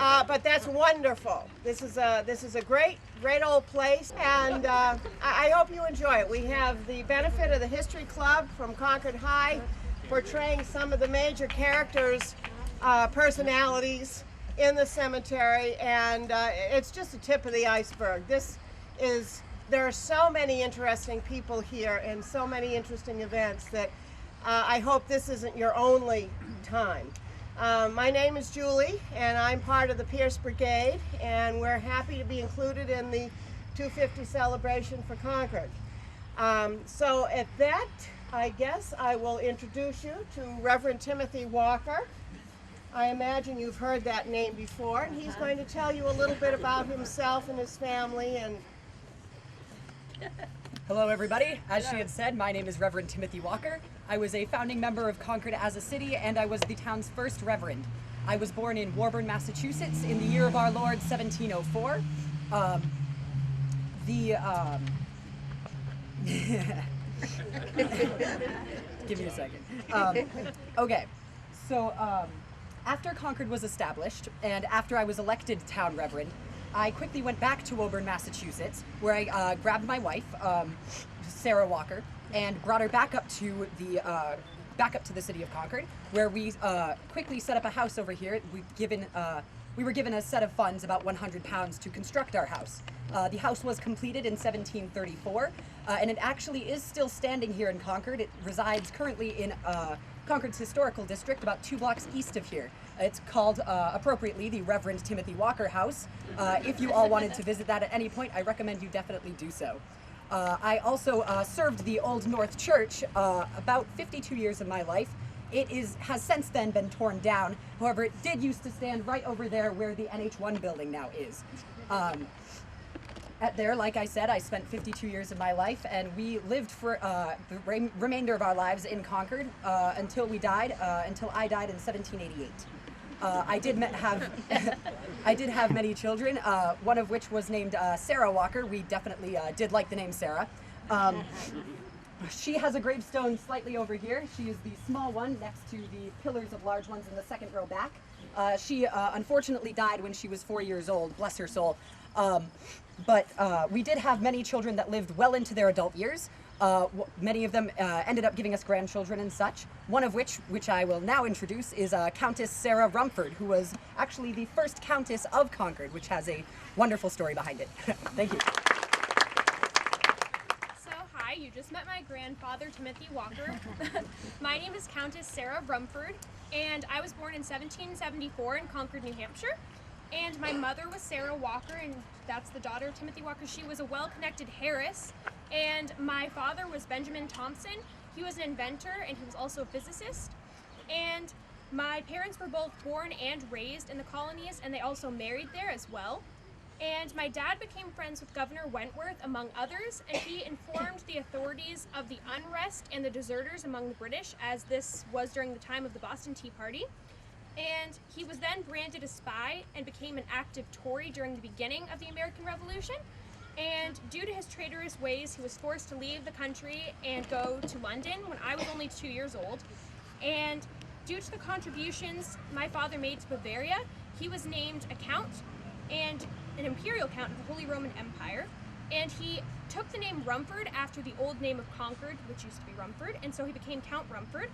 but that's wonderful. This is a great old place, and I hope you enjoy it. We have the benefit of the History Club from Concord High, portraying some of the major characters, personalities in the cemetery, and it's just a tip of the iceberg. There are so many interesting people here and so many interesting events that I hope this isn't your only time. My name is Julie, and I'm part of the Pierce Brigade, and we're happy to be included in the 250 celebration for Concord. So at that, I guess I will introduce you to Reverend Timothy Walker. I imagine you've heard that name before, and he's going to tell you a little bit about himself and his family. And hello, everybody. As she had said, my name is Reverend Timothy Walker. I was a founding member of Concord as a city, and I was the town's first reverend. I was born in Warburn, Massachusetts in the year of our Lord, 1704. Give me a second. Okay, so after Concord was established, and after I was elected town reverend, I quickly went back to Woburn, Massachusetts, where I grabbed my wife, Sarah Walker, and brought her back up to the city of Concord, where we quickly set up a house over here. We were given a set of funds, about £100, to construct our house. The house was completed in 1734, and it actually is still standing here in Concord. It resides currently in Concord's historical district, about 2 blocks east of here. It's called, appropriately, the Reverend Timothy Walker House. If you all wanted to visit that at any point, I recommend you definitely do so. I also served the Old North Church about 52 years of my life. It has since then been torn down. However, it did used to stand right over there where the NH1 building now is. There, like I said, I spent 52 years of my life, and we lived for the remainder of our lives in Concord until I died in 1788. I did have many children, one of which was named Sarah Walker. We definitely did like the name Sarah. She has a gravestone slightly over here. She is the small one next to the pillars of large ones in the second row back. She unfortunately died when she was 4 years old, bless her soul. But we did have many children that lived well into their adult years. Many of them ended up giving us grandchildren and such, one of which I will now introduce, is Countess Sarah Rumford, who was actually the first Countess of Concord, which has a wonderful story behind it. Thank you. So, hi, you just met my grandfather, Timothy Walker. My name is Countess Sarah Rumford, and I was born in 1774 in Concord, New Hampshire. And my mother was Sarah Walker, and that's the daughter of Timothy Walker. She was a well-connected heiress. And my father was Benjamin Thompson. He was an inventor, and he was also a physicist. And my parents were both born and raised in the colonies, and they also married there as well. And my dad became friends with Governor Wentworth, among others, and he informed the authorities of the unrest and the deserters among the British, as this was during the time of the Boston Tea Party. And he was then branded a spy and became an active Tory during the beginning of the American Revolution. And due to his traitorous ways, he was forced to leave the country and go to London when I was only 2 years old. And due to the contributions my father made to Bavaria, he was named a count and an imperial count of the Holy Roman Empire. And he took the name Rumford after the old name of Concord, which used to be Rumford, and so he became Count Rumford.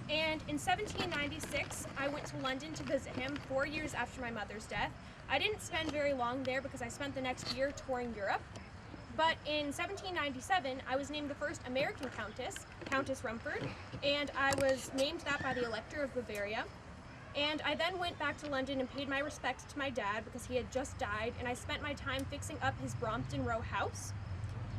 And in 1796, I went to London to visit him 4 years after my mother's death. I didn't spend very long there because I spent the next year touring Europe. But in 1797, I was named the first American countess, Countess Rumford, and I was named that by the Elector of Bavaria. And I then went back to London and paid my respects to my dad because he had just died, and I spent my time fixing up his Brompton Row house.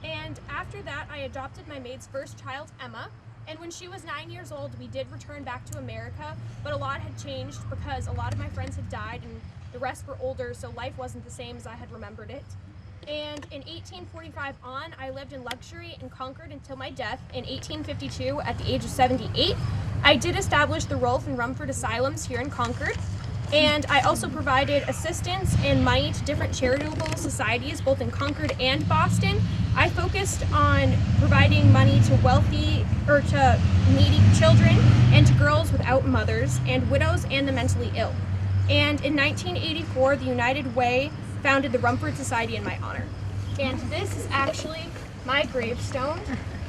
And after that, I adopted my maid's first child, Emma. And when she was 9 years old, we did return back to America, but a lot had changed because a lot of my friends had died and the rest were older, so life wasn't the same as I had remembered it. And in 1845 on, I lived in luxury in Concord until my death in 1852 at the age of 78. I did establish the Rolfe and Rumford Asylums here in Concord. And I also provided assistance and money to different charitable societies, both in Concord and Boston. I focused on providing money to needy children and to girls without mothers and widows and the mentally ill. And in 1984, the United Way founded the Rumford Society in my honor. And this is actually my gravestone,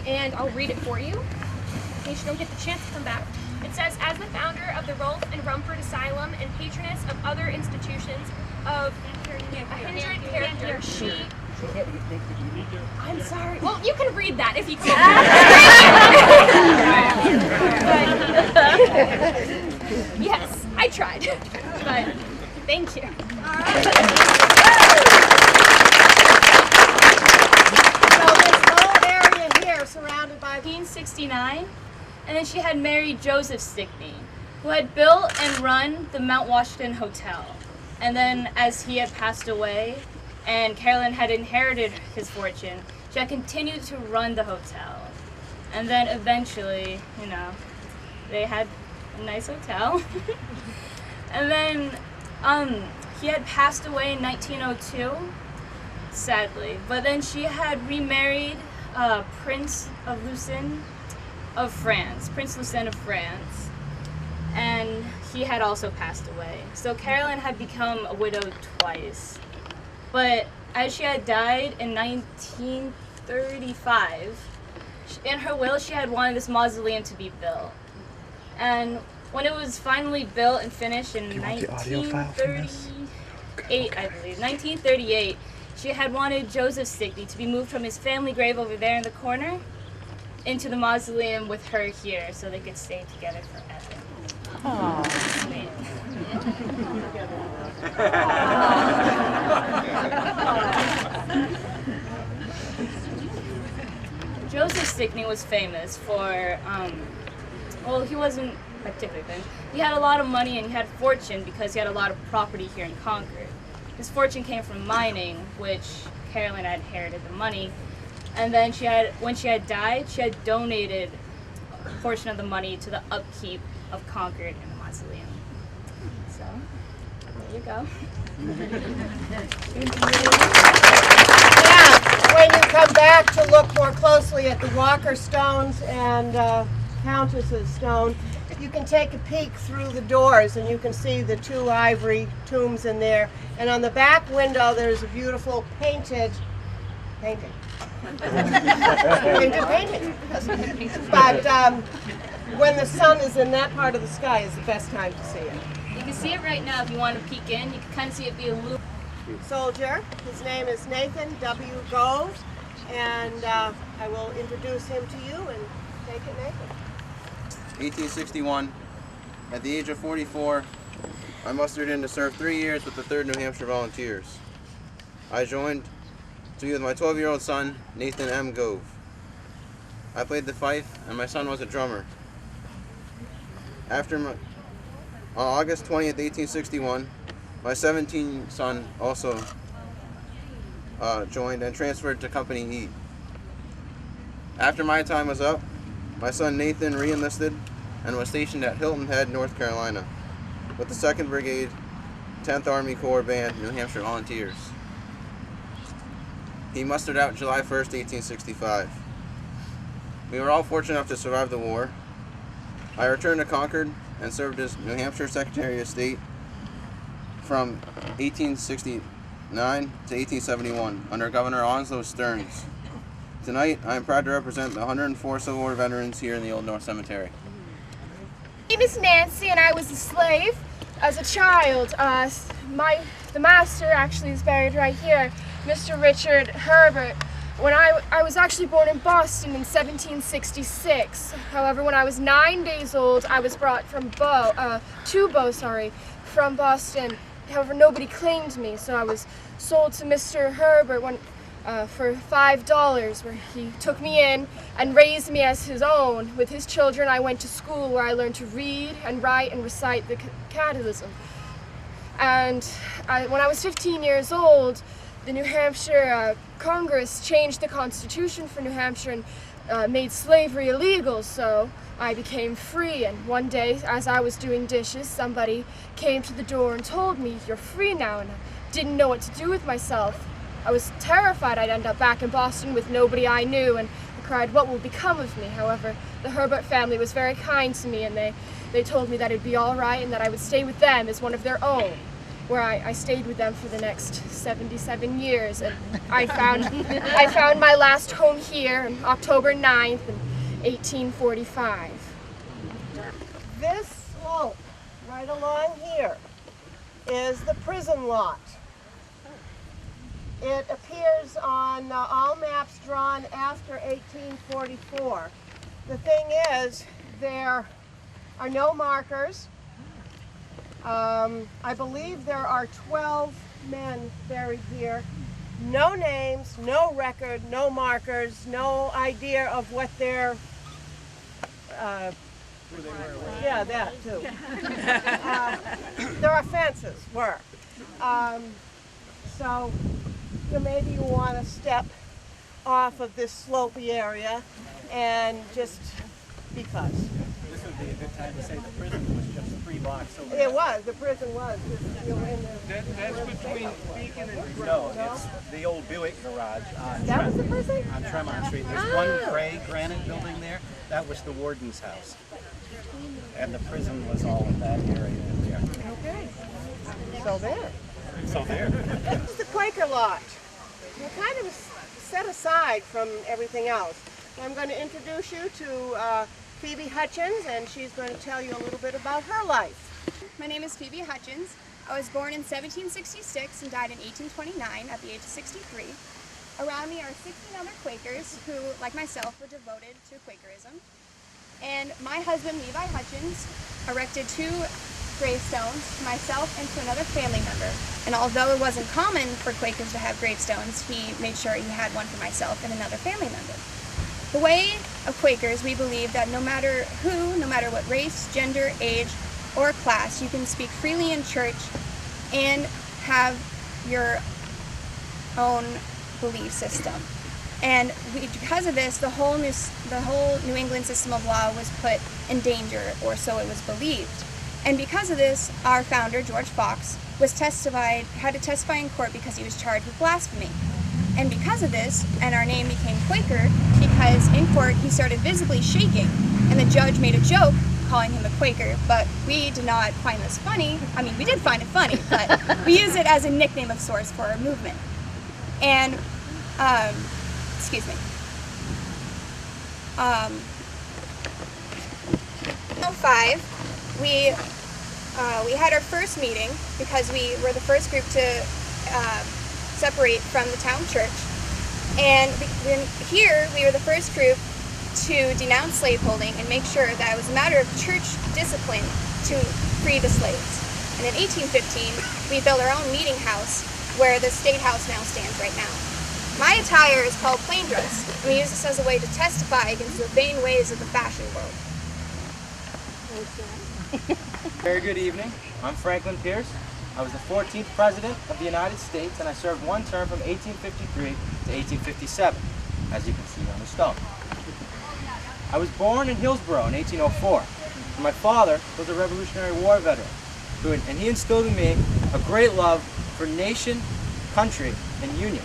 and I'll read it for you in case you don't get the chance to come back. It says, as the founder of the Rolfe and Rumford Asylum and patroness of other institutions of a kindred character, she... I'm sorry. Well, you can read that if you can. But, yes, I tried. But thank you. So this whole area here surrounded by 1969, and then she had married Joseph Stickney, who had built and run the Mount Washington Hotel. And then as he had passed away and Carolyn had inherited his fortune, she had continued to run the hotel. And then eventually, you know, they had a nice hotel. And then he had passed away in 1902, sadly. But then she had remarried Prince Lucien of France, and he had also passed away. So Carolyn had become a widow twice. But as she had died in 1935, in her will she had wanted this mausoleum to be built. And when it was finally built and finished in 1938, she had wanted Joseph Stickney to be moved from his family grave over there in the corner into the mausoleum with her here so they could stay together forever. Aww. Sweet. Joseph Stickney was famous for, well, he wasn't particularly famous. He had a lot of money and he had fortune because he had a lot of property here in Concord. His fortune came from mining, which Carolyn had inherited the money. And then when she had died, she had donated a portion of the money to the upkeep of Concord and the mausoleum. So, there you go. Yeah, when you come back to look more closely at the Walker stones and Countess's stone, you can take a peek through the doors and you can see the two ivory tombs in there. And on the back window, there's a beautiful painting. Painting. But when the sun is in that part of the sky is the best time to see it. You can see it right now if you want to peek in. You can kind of see it be a loop. Soldier, his name is Nathan W. Gove, and I will introduce him to you and take it, Nathan. 1861. At the age of 44, I mustered in to serve 3 years with the 3rd New Hampshire Volunteers. I joined to be with my 12-year-old son, Nathan M. Gove. I played the fife, and my son was a drummer. On August 20th, 1861, my 17 son also joined and transferred to Company E. After my time was up, my son Nathan re-enlisted and was stationed at Hilton Head, North Carolina, with the 2nd Brigade, 10th Army Corps Band, New Hampshire Volunteers. He mustered out July 1st, 1865. We were all fortunate enough to survive the war. I returned to Concord and served as New Hampshire Secretary of State from 1869 to 1871 under Governor Onslow Stearns. Tonight, I am proud to represent the 104 Civil War veterans here in the Old North Cemetery. My name is Nancy, and I was a slave as a child. The master actually is buried right here, Mr. Richard Herbert. When I was actually born in Boston in 1766. However, when I was 9 days old, I was brought from from Boston. However, nobody claimed me, so I was sold to Mr. Herbert for $5, where he took me in and raised me as his own. With his children, I went to school where I learned to read and write and recite the catechism. And when I was 15 years old, the New Hampshire Congress changed the Constitution for New Hampshire and made slavery illegal, so I became free. And one day, as I was doing dishes, somebody came to the door and told me, "You're free now," and I didn't know what to do with myself. I was terrified I'd end up back in Boston with nobody I knew, and I cried, "What will become of me?" However, the Herbert family was very kind to me, and they told me that it'd be all right and that I would stay with them as one of their own, where I stayed with them for the next 77 years, and I found my last home here on October 9th in 1845. This slope right along here is the prison lot. It appears on all maps drawn after 1844. The thing is, there are no markers. I believe there are 12 men buried here. No names, no record, no markers, no idea of what their yeah, that too. Their offenses were. So maybe you want to step off of this slopey area and just because. This would be a good time to say the prison was just 3 blocks over. It was, the prison was. That's between Beacon and No, it's the old Buick garage on That was the prison? on Tremont Street. There's one gray granite building there. That was the warden's house. And the prison was all in that area there. Okay. So there. So there. This is the Quaker lot. We're kind of set aside from everything else. I'm going to introduce you to Phoebe Hutchins, and she's going to tell you a little bit about her life. My name is Phoebe Hutchins. I was born in 1766 and died in 1829 at the age of 63. Around me are 16 other Quakers who, like myself, were devoted to Quakerism. And my husband, Levi Hutchins, erected 2 gravestones to myself and to another family member. And although it wasn't common for Quakers to have gravestones, he made sure he had one for myself and another family member. The way of Quakers, we believe that no matter who, no matter what race, gender, age, or class, you can speak freely in church and have your own belief system. And because of this, the whole New England system of law was put in danger, or so it was believed. And because of this, our founder, George Fox, had to testify in court because he was charged with blasphemy. And because of this, and our name became Quaker, because in court he started visibly shaking, and the judge made a joke calling him a Quaker, but we did not find this funny. I mean, we did find it funny, but we use it as a nickname of sorts for our movement. And, excuse me. 2005, we had our first meeting because we were the first group to separate from the town church. And here, we were the first group to denounce slaveholding and make sure that it was a matter of church discipline to free the slaves. And in 1815, we built our own meeting house where the State House now stands right now. My attire is called plain dress, and we use this as a way to testify against the vain ways of the fashion world. Very good evening. I'm Franklin Pierce. I was the 14th President of the United States, and I served one term from 1853 to 1857, as you can see on the stone. I was born in Hillsborough in 1804. And my father was a Revolutionary War veteran, and he instilled in me a great love for nation, country, and union.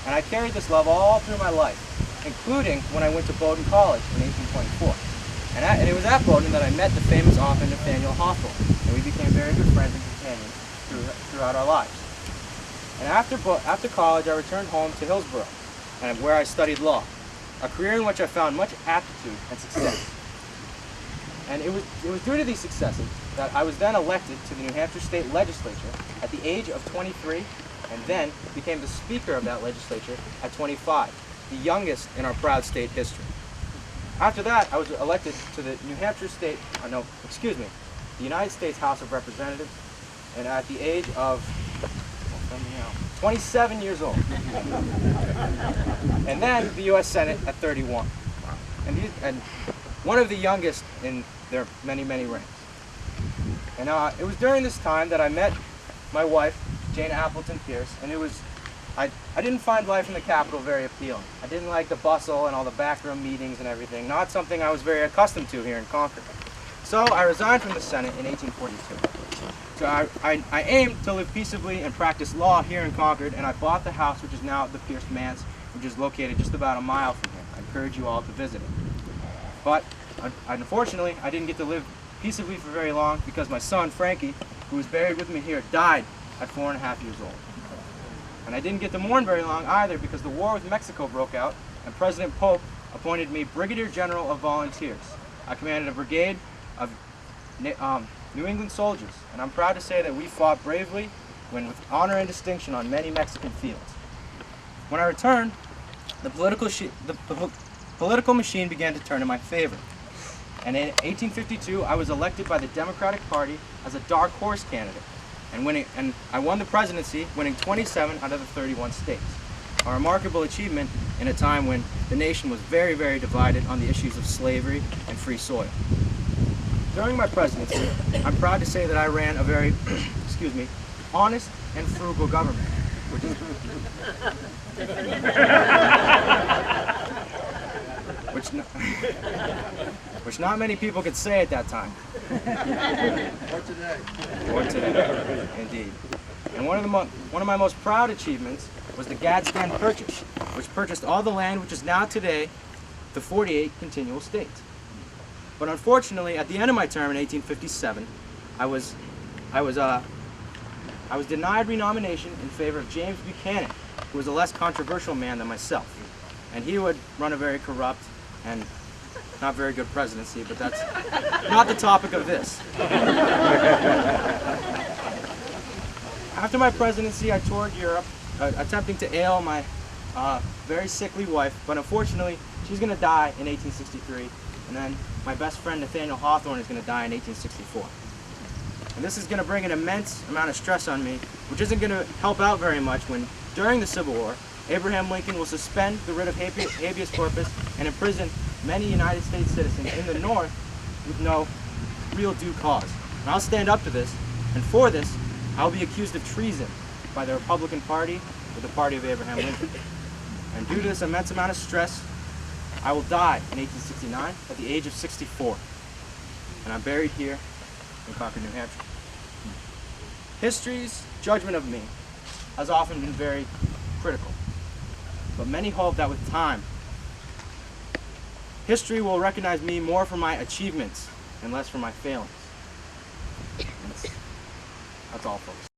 And I carried this love all through my life, including when I went to Bowdoin College in 1824. And it was at Bowdoin that I met the famous author Nathaniel Hawthorne, and we became very good friends and companions throughout our lives. And after college, I returned home to Hillsborough, and where I studied law, a career in which I found much aptitude and success. And it was due to these successes that I was then elected to the New Hampshire State Legislature at the age of 23, and then became the Speaker of that legislature at 25, the youngest in our proud state history. After that, I was elected to the the United States House of Representatives, and at the age of 27 years old. And then the U.S. Senate at 31. And one of the youngest in their many, many ranks. And it was during this time that I met my wife, Jane Appleton Pierce, and I didn't find life in the Capitol very appealing. I didn't like the bustle and all the backroom meetings and everything, not something I was very accustomed to here in Concord. So I resigned from the Senate in 1842. So I aimed to live peaceably and practice law here in Concord, and I bought the house, which is now the Pierce Manse, which is located just about a mile from here. encourage you all to visit it. But unfortunately, I didn't get to live peaceably for very long because my son, Frankie, who was buried with me here, died at 4.5 years old. And I didn't get to mourn very long either because the war with Mexico broke out and President Polk appointed me Brigadier General of Volunteers. I commanded a brigade of New England soldiers, and I'm proud to say that we fought bravely with honor and distinction on many Mexican fields. When I returned, the political machine began to turn in my favor. And in 1852, I was elected by the Democratic Party as a dark horse candidate, and I won the presidency, winning 27 out of the 31 states. A remarkable achievement in a time when the nation was very, very divided on the issues of slavery and free soil. During my presidency, I'm proud to say that I ran a very, honest and frugal government, which not many people could say at that time. Or today, indeed. And one of my most proud achievements was the Gadsden Purchase, which purchased all the land which is now today the 48 continual states. But unfortunately, at the end of my term in 1857, I was denied renomination in favor of James Buchanan, who was a less controversial man than myself. And he would run a very corrupt and not very good presidency, but that's not the topic of this. After my presidency, I toured Europe, attempting to ail my very sickly wife, but unfortunately, she's going to die in 1863, and then my best friend Nathaniel Hawthorne is going to die in 1864. And this is going to bring an immense amount of stress on me, which isn't going to help out very much when, during the Civil War, Abraham Lincoln will suspend the writ of habeas corpus and imprison many United States citizens in the North with no real due cause. And I'll stand up to this, and for this, I'll be accused of treason by the Republican Party or the party of Abraham Lincoln. And due to this immense amount of stress, I will die in 1869 at the age of 64. And I'm buried here in Concord, New Hampshire. History's judgment of me has often been very critical, but many hope that with time, history will recognize me more for my achievements and less for my failings. That's all, folks.